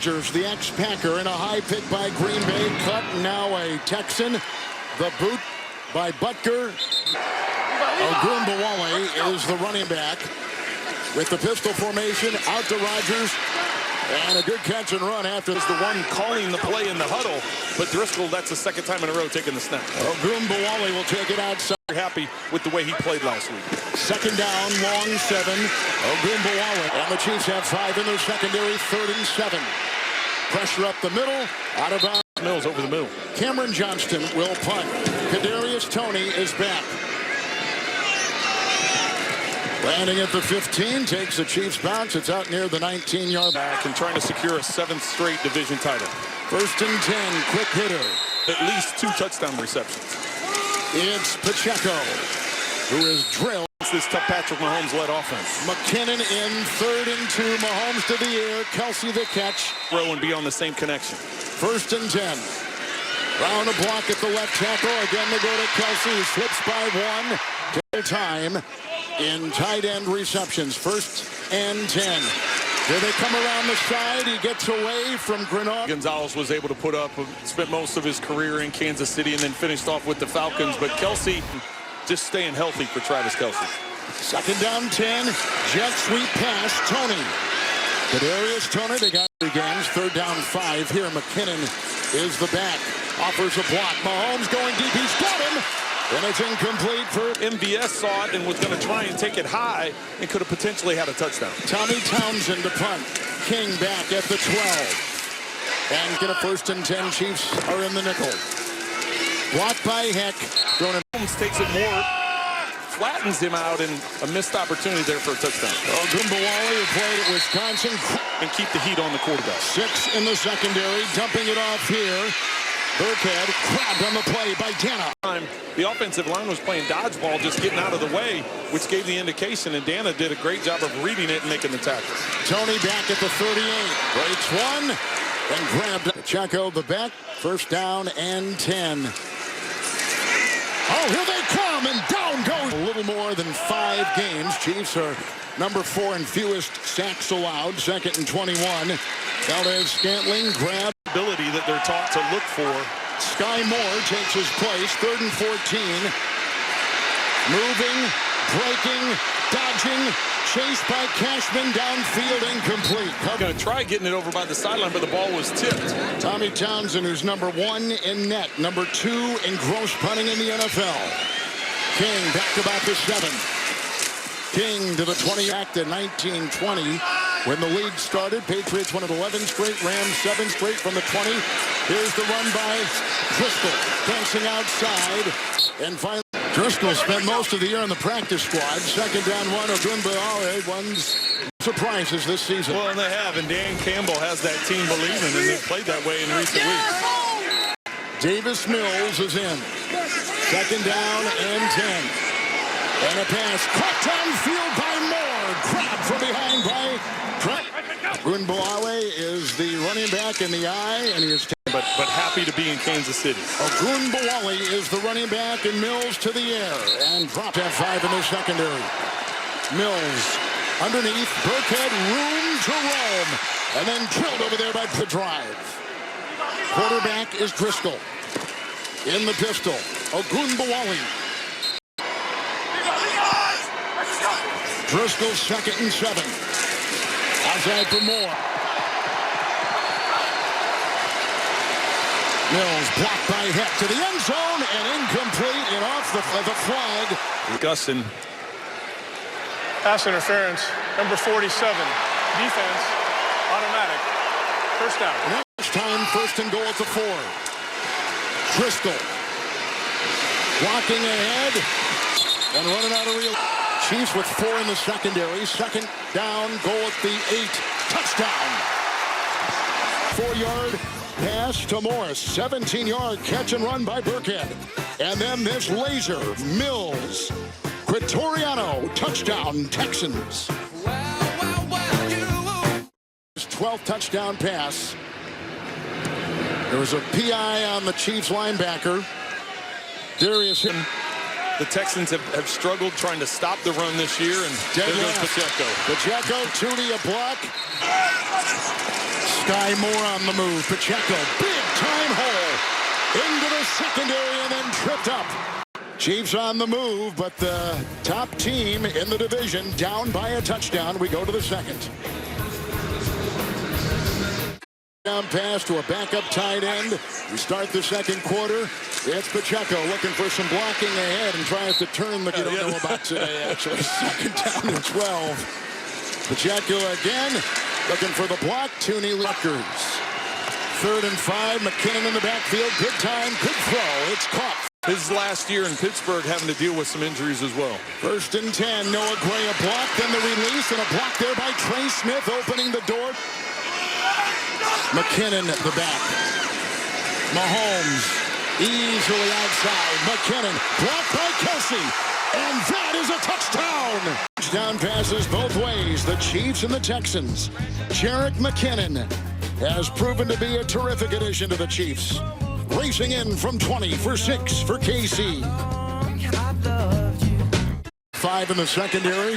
The ex-Packer in a high pick by Green Bay, cut, now a Texan. The boot by Butker. Ogunbowale is the running back with the pistol formation, out to Rodgers, and a good catch and run after is the one calling the play in the huddle, but Driscoll, that's the second time in a row taking the snap. Ogunbowale will take it outside. Happy with the way he played last week. Second down, long 7. Ogunbowale, and the Chiefs have 5 in their secondary, 3rd and 7. Pressure up the middle, out of bounds. Mills over the middle. Cameron Johnston will punt. Kadarius Toney is back. Landing at the 15, takes the Chiefs bounce. It's out near the 19-yard back and trying to secure a 7th straight division title. 1st and 10, quick hitter. At least 2 touchdown receptions. It's Pacheco, who is drilled. This tough Patrick Mahomes-led offense. McKinnon in 3rd and 2. Mahomes to the air. Kelsey the catch. Throw and be on the same connection. 1st and 10. Round a block at the left tackle. Again they go to Kelsey, who slips by 1. Take time in tight end receptions. 1st and 10. Here they come around the side. He gets away from Grenard. Gonzalez was able to put up, spent most of his career in Kansas City and then finished off with the Falcons. But Kelsey just staying healthy for Travis Kelsey. 2nd down 10. Jet sweep pass. Toney. Kadarius Toney. They got 3 games. 3rd down 5. Here McKinnon is the back. Offers a block. Mahomes going deep. He's got him. And it's incomplete for MVS saw it and was going to try and take it high and could have potentially had a touchdown. Tommy Townsend to punt. King back at the 12. And get a 1st and 10. Chiefs are in the nickel. Blocked by Heck. Holmes takes it more, flattens him out, and a missed opportunity there for a touchdown. Ogunbowale, who played at Wisconsin. And keep the heat on the quarterback. 6 in the secondary. Dumping it off here. Burkhead grabbed on the play by Dana. The offensive line was playing dodgeball, just getting out of the way, which gave the indication, and Dana did a great job of reading it and making the tackle. Toney back at the 38. Breaks 1 and grabbed Pacheco the back. 1st down and 10. Oh, here they come, and down goes. A little more than 5 games. Chiefs are number 4 in fewest sacks allowed. 2nd and 21. Valdez-Scantling grabbed. Ability that they're taught to look for. Sky Moore takes his place. 3rd and 14. Moving, breaking, dodging. Chased by Cashman, downfield, incomplete. Going to try getting it over by the sideline, but the ball was tipped. Tommy Townsend, who's number 1 in net, number 2 in gross punting in the NFL. King back about the 7. King to the 20, back to 19-20. When the league started, Patriots won at 11 straight, Rams 7 straight from the 20. Here's the run by Driscoll, dancing outside, and finally Driscoll spent most of the year on the practice squad. 2nd down 1. Ogunbowale one's surprises this season. Well, and they have, and Dan Campbell has that team believing, and they've played that way in recent weeks. Davis Mills is in. 2nd down and 10. And a pass caught downfield by Moore. Grabbed from behind by Trent. Ogunbowale is the running back in the eye, and he is but happy to be in Kansas City. Ogunbowale is the running back, and Mills to the air, and dropped at 5 in the secondary. Mills underneath, Burkhead, room to roam, and then drilled over there by the drive. Quarterback is Driscoll. In the pistol, Ogunbowale. Driscoll 2nd and 7. Outside for Moore. Mills blocked by Heck to the end zone and incomplete and off the flag. Gustin. Pass interference, number 47. Defense, automatic. 1st down. Next time, 1st and goal at the 4. Driscoll walking ahead and running out of real. Chiefs with 4 in the secondary. 2nd down, goal at the 8. Touchdown. 4-yard pass to Morris. 17-yard catch and run by Burkhead. And then this laser, Mills. Critoriano, touchdown, Texans. 12th touchdown pass. There was a PI on the Chiefs linebacker. Darius him. The Texans have struggled trying to stop the run this year, and there goes Pacheco. Pacheco, Tooney, a block. Sky Moore on the move. Pacheco, big time hole into the secondary and then tripped up. Chiefs on the move, but the top team in the division down by a touchdown. We go to the second. Down pass to a backup tight end. We start the second quarter. It's Pacheco looking for some blocking ahead and tries to turn the... You don't know about today, actually. Second down and 12. Pacheco again looking for the block. Tooney Rutgers. 3rd and 5. McKinnon in the backfield. Good time, good throw. It's caught. His last year in Pittsburgh having to deal with some injuries as well. 1st and 10. Noah Gray a block, then the release, and a block there by Trey Smith opening the door. McKinnon the back. Mahomes easily outside. McKinnon blocked by Kelsey. And that is a touchdown. Touchdown passes both ways. The Chiefs and the Texans. Jerick McKinnon has proven to be a terrific addition to the Chiefs. Racing in from 20 for 6 for KC. 5 in the secondary.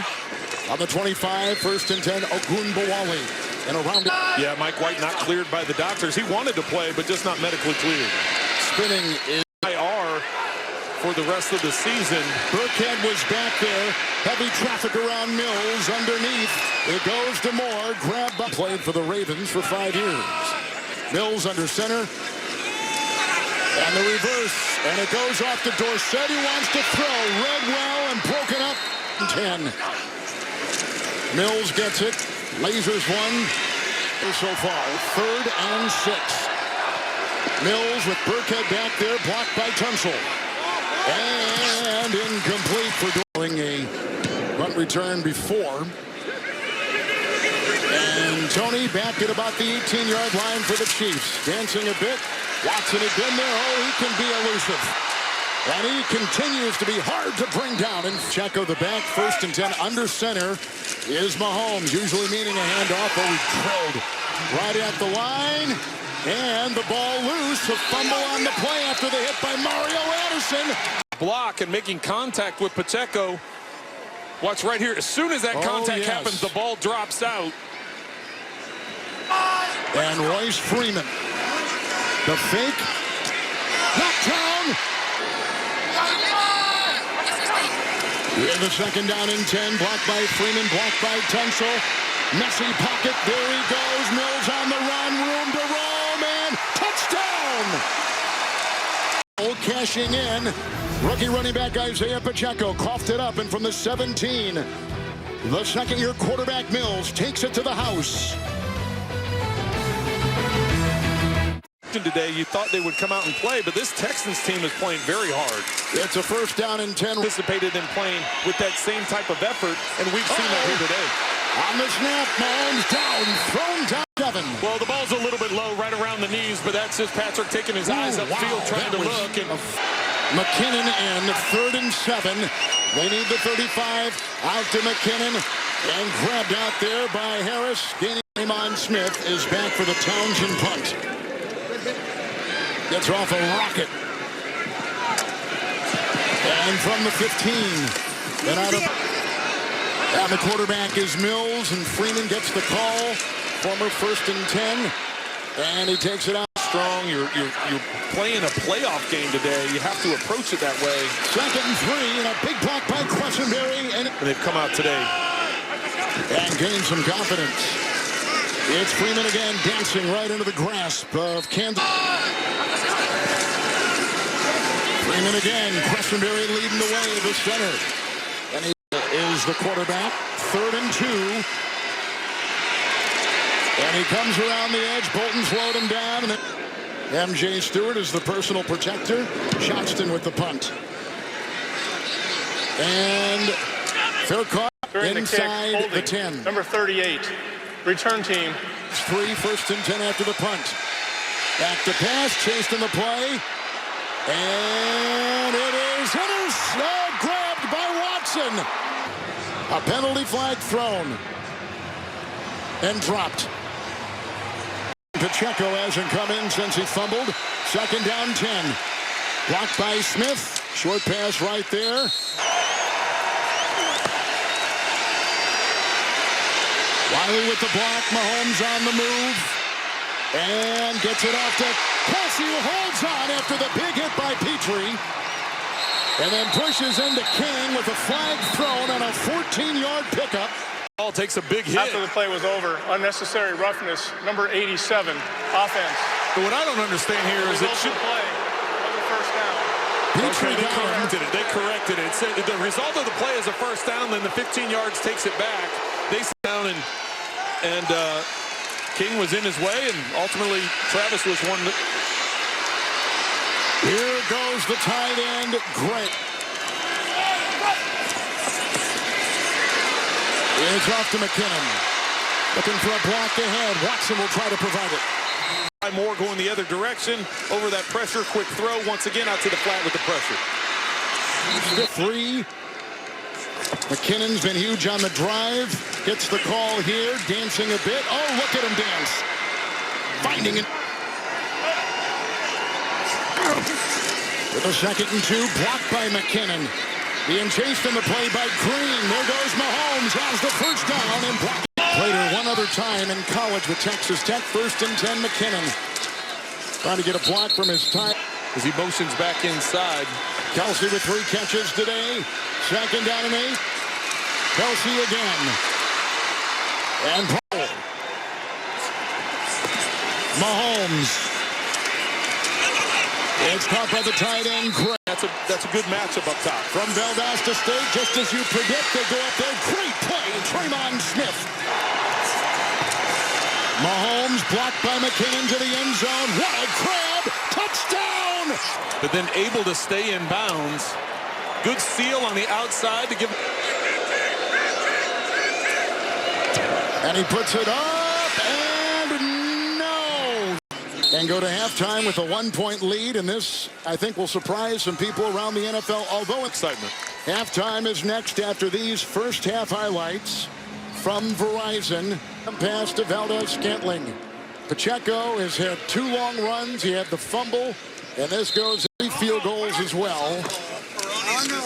On the 25, 1st and 10, Ogunbowale. And around it. Yeah, Mike White not cleared by the doctors. He wanted to play, but just not medically cleared. Spinning is IR for the rest of the season. Burkhead was back there. Heavy traffic around Mills underneath. It goes to Moore. Grab by. Played for the Ravens for 5 years. Mills under center. And the reverse. And it goes off to Dorsett. He wants to throw. Read well and broken up. 10. Mills gets it. Lasers one. So far. 3rd and 6. Mills with Burkhead back there. Blocked by Tunsil. And incomplete for doing a punt return before. And Tony back at about the 18-yard line for the Chiefs. Dancing a bit. Watson had been there. Oh, he can be elusive. And he continues to be hard to bring down. And Pacheco the back. 1st and 10 under center is Mahomes. Usually meaning a handoff, but we drilled right at the line. And the ball loose. A fumble on the play after the hit by Mario Addison. Block and making contact with Pacheco. Watch right here. As soon as that contact happens, the ball drops out. And Royce Freeman. The fake. Knocked down. In the 2nd down and 10. Blocked by Freeman. Blocked by Tunsil. Messy pocket. There he goes. Mills on the run. Room to roam. And touchdown. Cashing in. Rookie running back Isaiah Pacheco coughed it up. And from the 17, the second-year quarterback Mills takes it to the house. Today, you thought they would come out and play, but this Texans team is playing very hard. It's a 1st down and 10. Anticipated in playing with that same type of effort, and we've seen that here today. On the snap, Mahomes down, thrown down 7. Well, the ball's a little bit low right around the knees, but that's just Patrick taking his eyes upfield trying to look. And McKinnon in 3rd and 7. They need the 35. Out to McKinnon and grabbed out there by Harris. Gaining Raymond Smith is back for the Townsend punt. Gets off a rocket. And from the 15. Then out of... And the quarterback is Mills, and Freeman gets the call. Former 1st and 10. And he takes it out. Strong. You're playing a playoff game today. You have to approach it that way. 2nd and 3, and a big block by Quessenberry. And they've come out today. And gained some confidence. It's Freeman again, dancing right into the grasp of Kansas. Freeman again, Quessenberry leading the way to the center. And he is the quarterback. 3rd and 2. And he comes around the edge. Bolton slowed him down. And MJ Stewart is the personal protector. Johnston with the punt. And fair caught inside the 10. Number 38, return team. 3, 1st and 10 after the punt. Back to pass, chased in the play. And it is grabbed by Watson. A penalty flag thrown. And dropped. Pacheco hasn't come in since he fumbled. 2nd down 10. Blocked by Smith. Short pass right there. Wiley with the block. Mahomes on the move. And gets it off to Kelsey, who holds on after the big hit by Petrie. And then pushes into King with a flag thrown on a 14-yard pickup. Ball takes a big hit. After the play was over, unnecessary roughness, number 87, offense. But what I don't understand here is it should play was a first down. Okay, they corrected it. They corrected it. It said the result of the play is a first down, then the 15 yards takes it back. They sit down and King was in his way, and ultimately Travis was one that... Here goes the tight end, Grant. It's off to McKinnon. Looking for a block ahead. Watson will try to provide it. Moore going the other direction. Over that pressure, quick throw. Once again out to the flat with the pressure. The 3. McKinnon's been huge on the drive. Gets the call here. Dancing a bit. Oh, look at him dance. Finding it. With a 2nd and 2. Blocked by McKinnon. Being chased in the play by Green. There goes Mahomes. Has the first down and blocked. Played her one other time in college with Texas Tech. 1st and 10, McKinnon. Trying to get a block from his time. As he motions back inside. Kelsey with 3 catches today. 2nd down and 8. Kelsey again. And Paul. Mahomes. It's caught by the tight end, Gray. That's a good matchup up top. From Valdosta State, just as you predict, they go up there. Great play, Tremon Smith. Mahomes blocked by McKinnon to the end zone. What a grab! Touchdown! But then able to stay in bounds. Good seal on the outside to give... And he puts it up, and no! And go to halftime with a 1-point lead, and this, I think, will surprise some people around the NFL, although excitement. Halftime is next after these first half highlights from Verizon. Pass to Valdez-Scantling. Pacheco has had 2 long runs. He had the fumble, and this goes 3 field goals as well.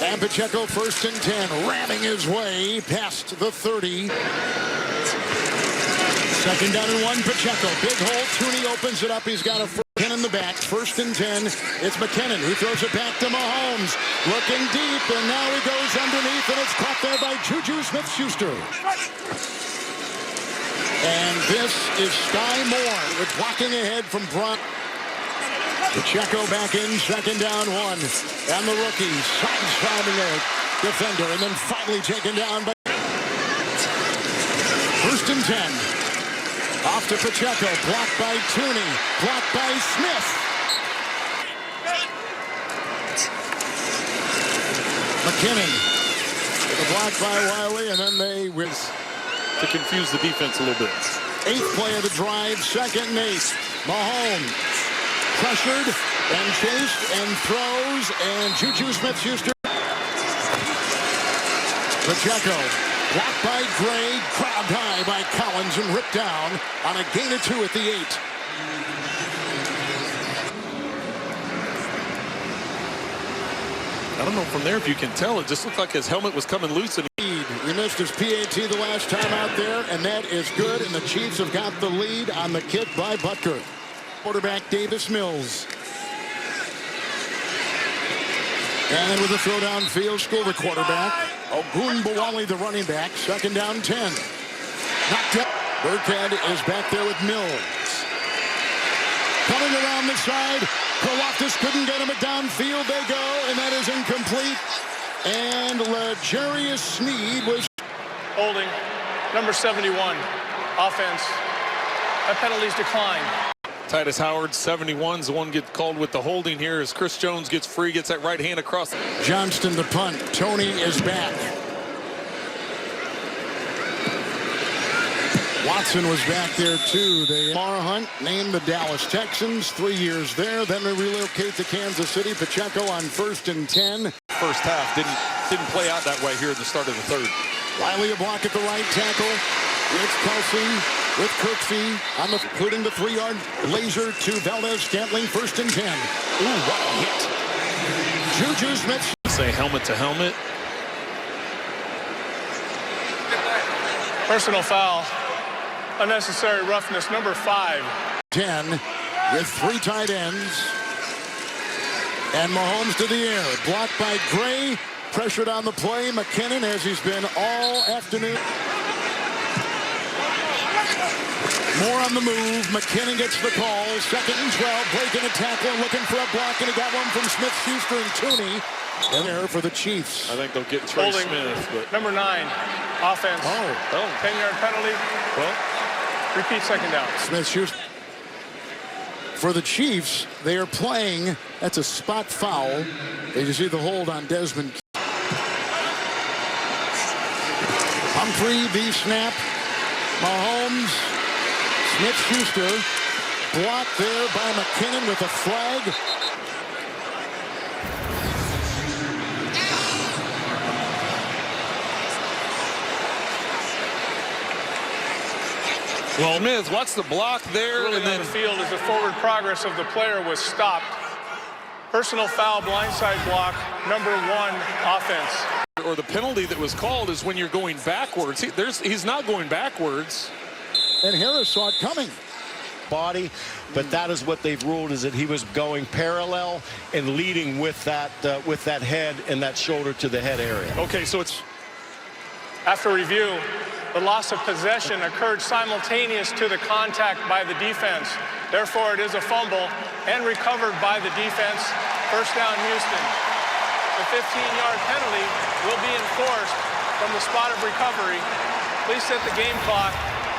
And Pacheco 1st and 10, ramming his way past the 30. 2nd down and 1, Pacheco. Big hole. Tooney opens it up. He's got a 10 in the back. 1st and 10. It's McKinnon who throws it back to Mahomes. Looking deep, and now he goes underneath, and it's caught there by Juju Smith-Schuster. And this is Sky Moore with blocking ahead from Brock. Pacheco back in, 2nd down 1. And the rookie sideswiping a defender, and then finally taken down by 1st and 10. Off to Pacheco, blocked by Tooney, blocked by Smith. McKinnon, with a block by Wiley, and then they whiz. To confuse the defense a little bit. 8th play of the drive, 2nd and 8. Mahomes pressured and chased and throws, and Juju Smith-Schuster. Pacheco blocked by Gray, grabbed high by Collins and ripped down on a gain of 2 at the 8. I don't know from there if you can tell. It just looked like his helmet was coming loose. And he missed his PAT the last time out there, and that is good. And the Chiefs have got the lead on the kick by Butker. Quarterback Davis Mills. And with a throw downfield, school the quarterback. Ogunbowale, the running back. 2nd down 10. Knocked up. Burkhead is back there with Mills. Coming around the side. Karlaftis couldn't get him. Downfield they go, and that is incomplete. And L'Jarius Sneed was Holding, number 71, offense. That penalties decline. Titus Howard, 71's the one get called with the holding here as Chris Jones gets free, gets that right hand across. Johnston to punt. Tony is back. Watson was back there too. The Lamar Hunt named the Dallas Texans, 3 years there. Then they relocate to Kansas City. Pacheco on 1st and 10. First half didn't play out that way here at the start of the 3rd. Riley a block at the right tackle. It's Kelsey with Kirksey on the, including the 3-yard laser to Valdez-Scantling. 1st and 10. Ooh, what a hit. Juju Smith. Say helmet to helmet. Personal foul. Unnecessary roughness, number 5. 10 with 3 tight ends. And Mahomes to the air. Blocked by Gray. Pressured on the play. McKinnon, as he's been all afternoon. More on the move. McKinnon gets the call. 2nd and 12. Breaking a tackle and looking for a block. And he got one from Smith, Schuster, and Tooney. And there for the Chiefs. I think they'll get Trey Smith. But... Number 9, offense. 10-yard penalty. Well, repeat 2nd down. Smith, Schuster. For the Chiefs, they are playing. That's a spot foul. As you see the hold on Desmond. Humphrey, the snap. Mahomes. Smith-Schuster blocked there by McKinnon with a flag. Well, Smith, what's the block there? Ruling on the field as the forward progress of the player was stopped. Personal foul, blindside block, number 1, offense. Or the penalty that was called is when you're going backwards. He's not going backwards. And Harris saw it coming. Body, but that is what they've ruled, is that he was going parallel and leading with that head and that shoulder to the head area. Okay, so it's... After review, the loss of possession occurred simultaneous to the contact by the defense. Therefore, it is a fumble and recovered by the defense. First down, Houston. The 15-yard penalty will be enforced from the spot of recovery. Please set the game clock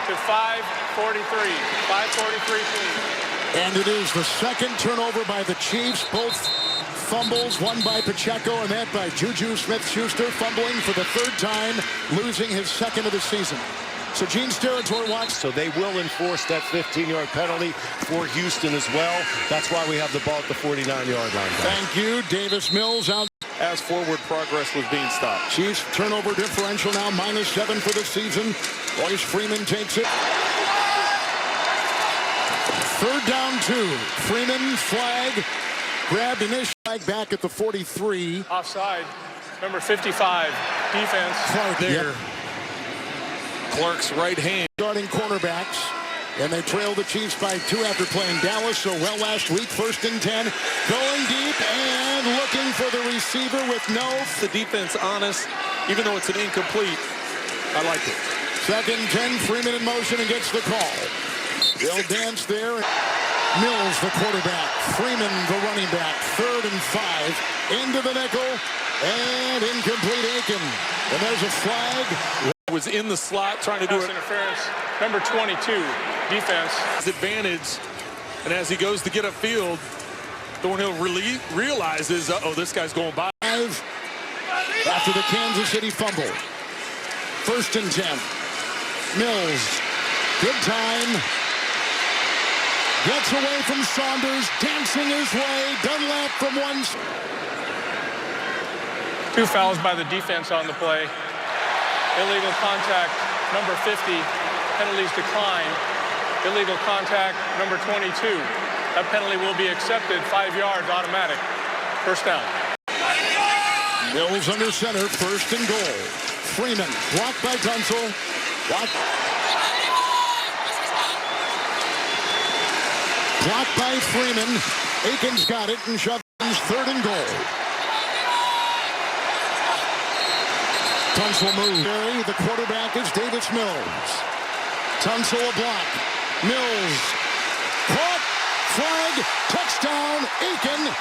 to 5:43. 5:43, please. And it is the 2nd turnover by the Chiefs. Both fumbles, one by Pacheco and that by Juju Smith-Schuster, fumbling for the 3rd time, losing his 2nd of the season. So Gene's territory watch. So they will enforce that 15-yard penalty for Houston as well. That's why we have the ball at the 49-yard line. Thank you. Davis Mills out. As forward progress was being stopped. Chiefs turnover differential now -7 for the season. Royce Freeman takes it. 3rd down 2. Freeman flag. Grabbed initial flag back at the 43. Offside. Number 55, defense. Clark there. Yep. Clark's right hand. Starting cornerbacks. And they trail the Chiefs by 2 after playing Dallas so well last week. 1st and 10. Going deep and looking for the receiver with no. The defense honest, even though it's an incomplete. I like it. 2nd 10. Freeman in motion and gets the call. They'll dance there. Mills, the quarterback. Freeman, the running back. 3rd and 5. Into the nickel. And incomplete Aiken. And there's a flag. Was in the slot trying to do it. Interference. Number 22, defense. His advantage. And as he goes to get upfield, Thornhill really realizes, uh-oh, this guy's going by. After the Kansas City fumble. 1st and 10. Mills. Good time. Gets away from Saunders. Dancing his way. Dunlap from one. 2 fouls by the defense on the play. Illegal contact, number 50. Penalties decline. Illegal contact, number 22. That penalty will be accepted. 5 yards, automatic. First down. Mills under center. 1st and goal. Freeman blocked by Tunsil. Blocked by Freeman. Aiken's got it and shoves 3rd and goal. Tunsil moves. The quarterback is Davis Mills. Tunsil a block. Mills. Caught. Flag. Touchdown. Aiken.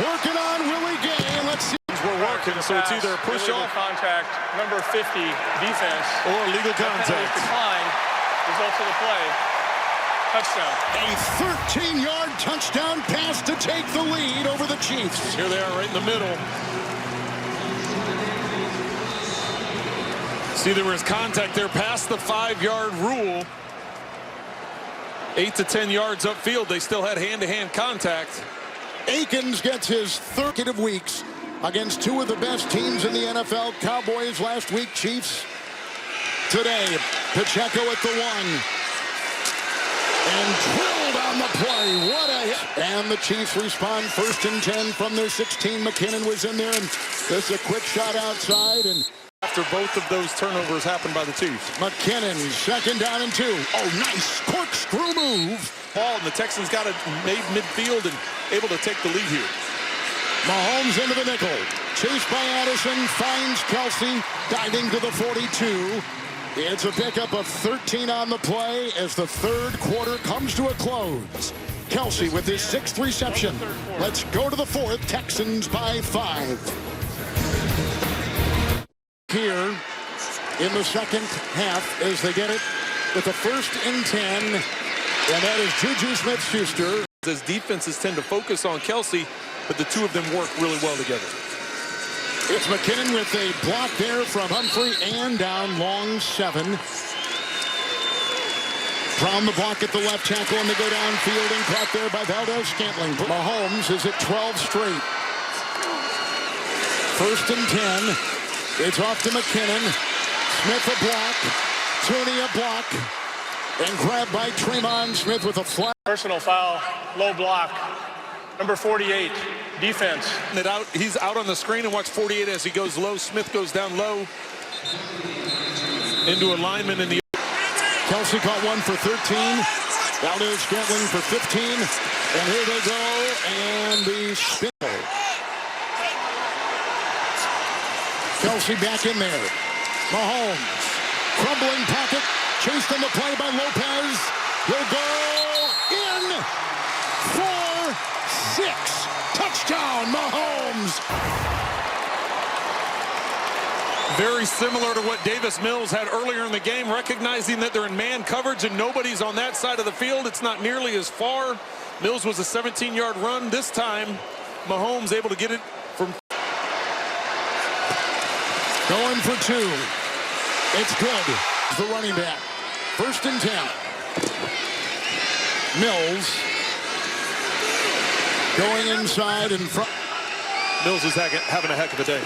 Working on Willie Gay. Let's see. We're working, so it's either a push off. Contact, number 50, defense. Or legal contact. Decline. Results of the play. Touchdown. A 13-yard touchdown pass to take the lead over the Chiefs. Here they are right in the middle. See, there was contact there past the 5-yard rule. 8 to 10 yards upfield, they still had hand-to-hand contact. Aikens gets his 3rd of weeks against 2 of the best teams in the NFL. Cowboys last week, Chiefs today. Pacheco at the 1. And drilled on the play. What a hit. And the Chiefs respond 1st and 10 from their 16. McKinnon was in there, and just a quick shot outside. And after both of those turnovers happened by the Chiefs. McKinnon, 2nd down and 2. Oh, nice corkscrew move ball, and the Texans got it made midfield and able to take the lead here. Mahomes into the nickel. Chased by Addison. Finds Kelsey. Diving to the 42. It's a pickup of 13 on the play as the third quarter comes to a close. Kelsey with his 6th reception. Let's go to the 4th. Texans by 5. Here in the second half as they get it with a 1st and 10. And that is Juju Smith-Schuster. As defenses tend to focus on Kelsey, but the two of them work really well together. It's McKinnon with a block there from Humphrey and down long 7. Brown the block at the left tackle and they go downfield and caught there by Valdez-Scantling. Mahomes is at 12 straight. 1st and 10. It's off to McKinnon. Smith a block. Tooney a block. And grabbed by Tremon Smith with a flag. Personal foul, low block. Number 48, defense. He's out on the screen, and watch 48 as he goes low. Smith goes down low into alignment in the. Kelsey caught one for 13. Valdez-Scantling for 15. And here they go. And the spin. Kelsey back in there. Mahomes. Crumbling pocket. Chased on the play by Lopez. He'll go in for 6. Touchdown, Mahomes. Very similar to what Davis Mills had earlier in the game, recognizing that they're in man coverage and nobody's on that side of the field. It's not nearly as far. Mills was a 17-yard run. This time, Mahomes able to get it from. Going for 2. It's good. The running back. 1st and 10. Mills going inside in front. Mills is having a heck of a day.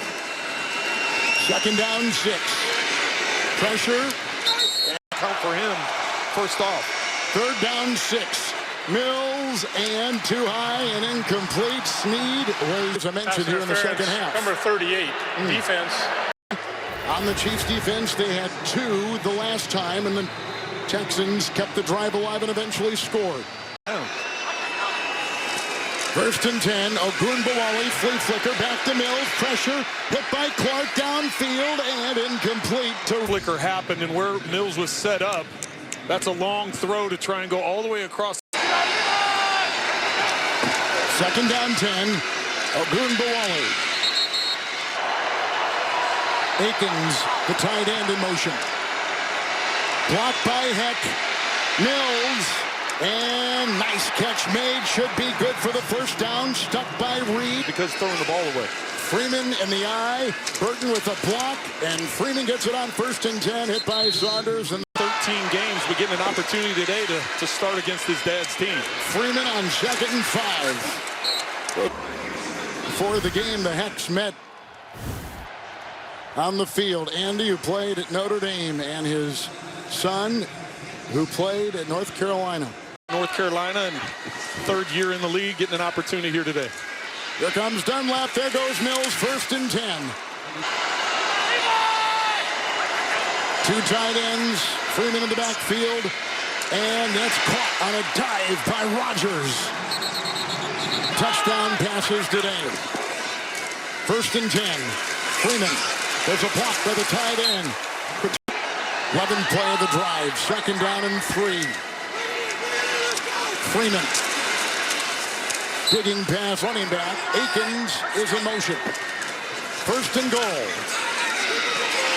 2nd down 6. Pressure. Count for him. First off. 3rd down 6. Mills and too high and incomplete. Snead was, as I mentioned, here in the second half. Number 38, defense. On the Chiefs defense, they had 2 the last time, and the Texans kept the drive alive and eventually scored. 1st and 10. Ogunbowale, flea flicker, back to Mills. Pressure, hit by Clark downfield and incomplete. Flicker happened, and where Mills was set up, that's a long throw to try and go all the way across. 2nd down 10. Ogunbowale. Akins, the tight end in motion. Blocked by Heck. Mills. And nice catch made. Should be good for the 1st down. Stuck by Reed. Because throwing the ball away. Freeman in the eye. Burton with a block. And Freeman gets it on 1st and 10. Hit by Saunders. And 13 games, but getting an opportunity today to start against his dad's team. Freeman on 2nd and 5. Before the game, the Hex met on the field. Andy, who played at Notre Dame, and his son, who played at North Carolina. North Carolina, and 3rd year in the league, getting an opportunity here today. Here comes Dunlap. There goes Mills. 1st and 10. 2 tight ends. Freeman in the backfield. And that's caught on a dive by Rodgers. Touchdown passes today. 1st and 10. Freeman. There's a block by the tight end. 11th play of the drive. 2nd down and 3. Freeman. Digging pass, running back. Akins is in motion. 1st and goal.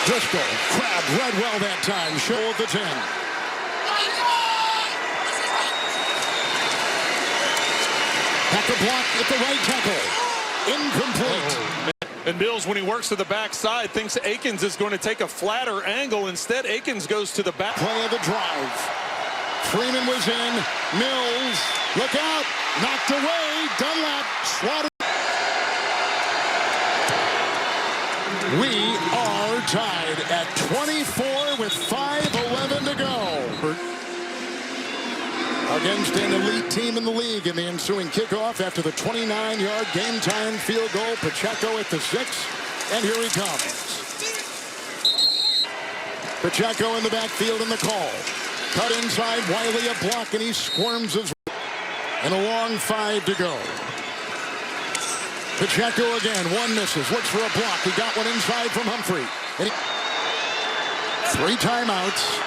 Driscoll. Crab read well that time. Show at the 10. Back to block at the right tackle. Incomplete. And Mills, when he works to the backside, thinks Akins is going to take a flatter angle. Instead, Akins goes to the back. Play of the drive. Freeman was in. Mills, look out. Knocked away. Dunlap swatted. We are tied at 24 with 5:11 to go. Against an elite team in the league in the ensuing kickoff after the 29-yard game-time field goal. Pacheco at the 6, and here he comes. Pacheco in the backfield in the call. Cut inside, Wiley a block, and he squirms his And a long 5 to go. Pacheco again, one misses, looks for a block. He got one inside from Humphrey. And 3 timeouts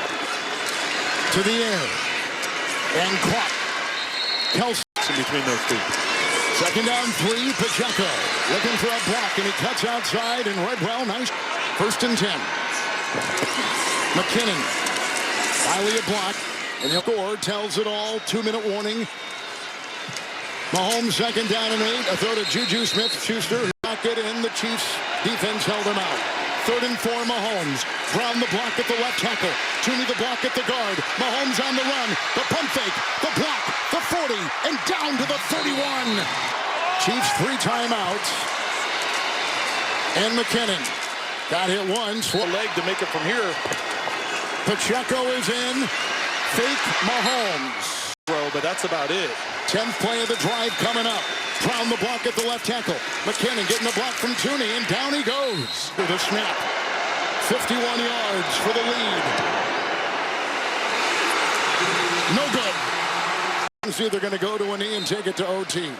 to the air. And caught. Kelsey In between those two. Second down 3, Pacheco looking for a block, and he cuts outside and read well. Nice. 1st and 10. McKinnon. Finally a block, and the score tells it all. 2-minute warning. Mahomes 2nd down and 8. A throw to Juju Smith-Schuster, who knocked it in. The Chiefs defense held him out. 3rd and 4, Mahomes. Brown the block at the left tackle. Tooney the block at the guard. Mahomes on the run. The pump fake. The block. The 40. And down to the 31. Chiefs 3 timeouts. And McKinnon got hit once. A leg to make it from here. Pacheco is in. Fake Mahomes. But that's about it. 10th play of the drive coming up. Brown the block at the left tackle. McKinnon getting the block from Tooney, and down he goes. With a snap. 51 yards for the lead. No good. It's either going to go to a knee and take it to OT.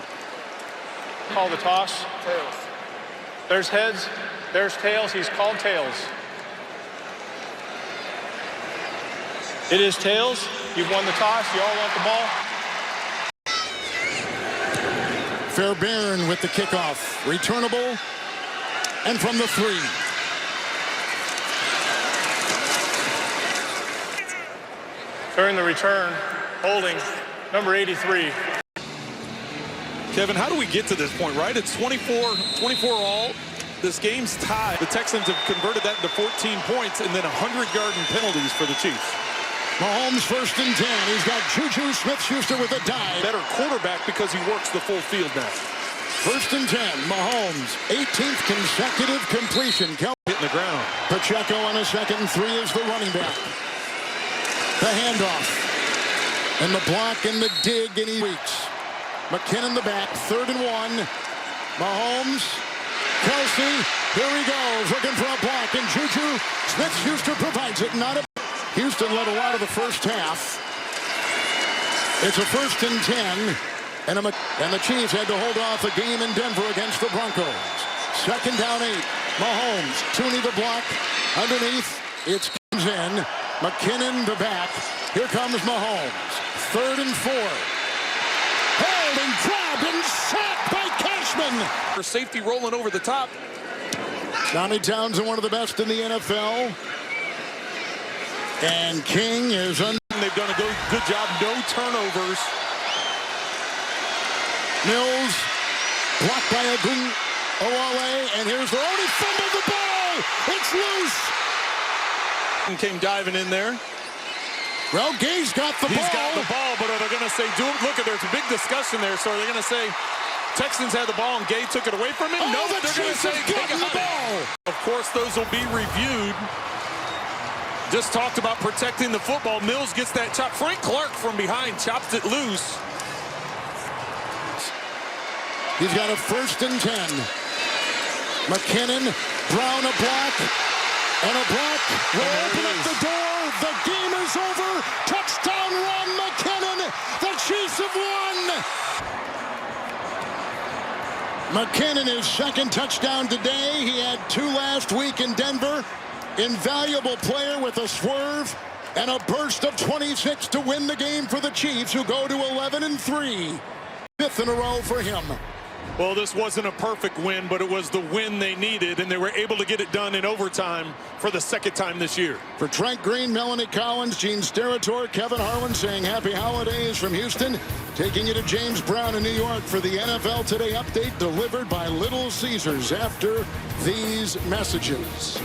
Call the toss. Tails. There's heads. There's tails. He's called tails. It is tails. You've won the toss. You all want the ball. Fairbairn with the kickoff. Returnable. And from the 3. During the return, holding number 83. Kevin, how do we get to this point, right? It's 24 all. This game's tied. The Texans have converted that into 14 points and then 100-yard penalties for the Chiefs. Mahomes 1st and 10. He's got Juju Smith-Schuster with a dive. Better quarterback because he works the full field now. 1st and 10. Mahomes, 18th consecutive completion. Hitting the ground. Pacheco on a 2nd and 3 is the running back. The handoff. And the block and the dig, and he weeks. McKinnon the back, 3rd and 1. Mahomes, Kelsey, here he goes, looking for a block, and Juju Smith-Schuster provides it. Not a Houston led a lot of the first half. It's a 1st and 10, and the Chiefs had to hold off a game in Denver against the Broncos. 2nd down 8. Mahomes, Tooney the block, underneath. It comes in. McKinnon the back. Here comes Mahomes. 3rd and 4. Held and grabbed and sacked by Cashman. For safety rolling over the top. Johnny Townsend, one of the best in the NFL. And King is They've done a good job. No turnovers. Mills blocked by Agun Owale, and here's the only fumble the ball. It's loose. And came diving in there. Well, Gay's got the ball. He's got the ball, but are they going to say, look, there's a big discussion there. So are they going to say Texans had the ball and Gay took it away from him? Oh, No, they're going to say Gay got the ball. Of course, those will be reviewed. Just talked about protecting the football. Mills gets that chop. Frank Clark from behind chops it loose. He's got a 1st and 10. McKinnon, Brown a block, and a block will open up the door. The game is over. Touchdown run, McKinnon. The Chiefs have won. McKinnon, his 2nd touchdown today. He had 2 last week in Denver. Invaluable player with a swerve and a burst of 26 to win the game for the Chiefs, who go to 11-3. 5th in a row for him. Well, this wasn't a perfect win, but it was the win they needed, and they were able to get it done in overtime for the 2nd time this year. For Trent Green, Melanie Collins, Gene Steratore, Kevin Harlan saying happy holidays from Houston. Taking you to James Brown in New York for the NFL Today update delivered by Little Caesars after these messages.